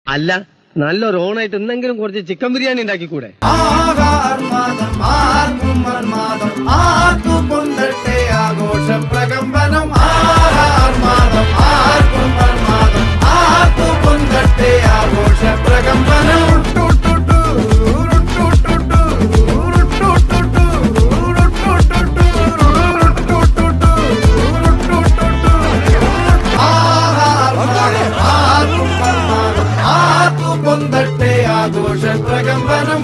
അല്ല, നല്ലൊരു ഓണായിട്ട് എന്തെങ്കിലും കുറച്ച് ചിക്കൻ ബിരിയാണി ഉണ്ടാക്കിക്കൂടെ? ആഘോഷ പ്രകമ്പനം ആർമാദം ആർക്കും ആഘോഷ പ്രകമ്പനം. ആഘോഷ പ്രകമ്പനം.